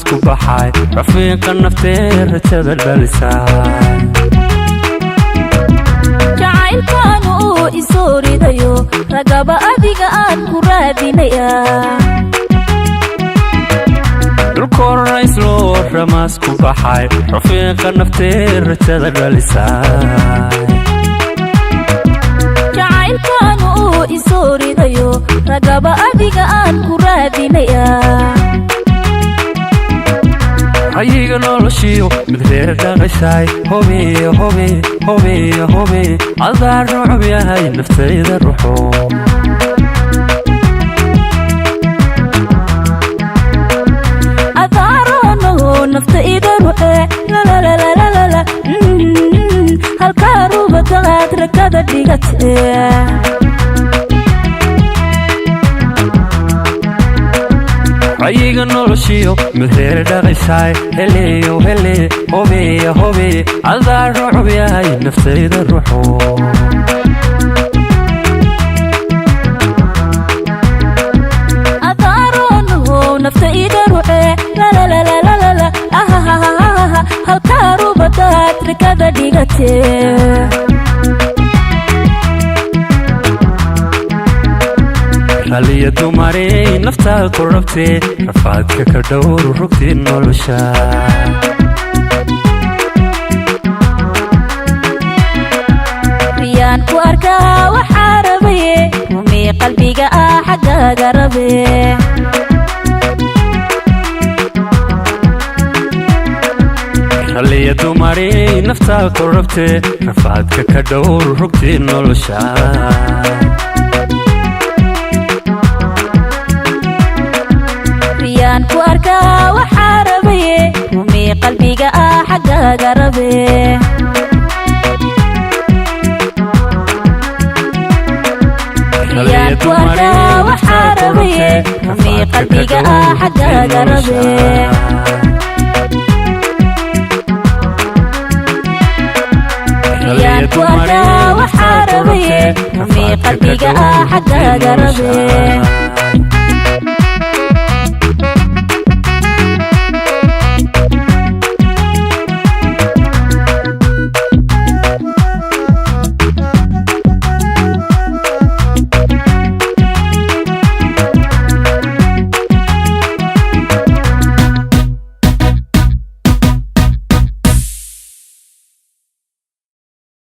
masku baxay rafiiqa nafteer rajada dhalisay jacaylkaanu isooridayo ragaba adiga aan ku raadinaya dulkoora islo ramasku baxay rafiiqa nafteer rajada dhalisay jacaylkaanu isooridayo ragaba adiga aan ku raadinaya hayiga noloshiyo mid reer dhaqashay hobiya hobiya hobiya hobiya adaa rucub yahay naftayda ruxo adaarono naftayda ruxe lalalalalala halkaa rubadaad rakada dhigate hayiga noloshiyo mid reer dhaqashay heleyo hele hobiya hobiya adaa rucub yahay naftayda ruxo adaarono naftayda ruxe lalalalalala halkaa rubadaad rakada dhigate raliya dumarey naftaad ku rabtee rafaadka ka dhowr rugtii nolosha riyaan ku arkaa waxaa rabaye rumii qalbiga xaggaaga rabe raliya dumarey naftaad ku rabtee rafaadka ka dhowr rugtii nolosha riyaan ku arkaa waxaa rabaye rumii qalbiga xaggaaga rabe riyaan ku arkaa waxaa rabaye rumii qalbiga xaggaaga rabe riyaan ku arkaa waxaa rabaye rumii qalbiga xaggaaga rabe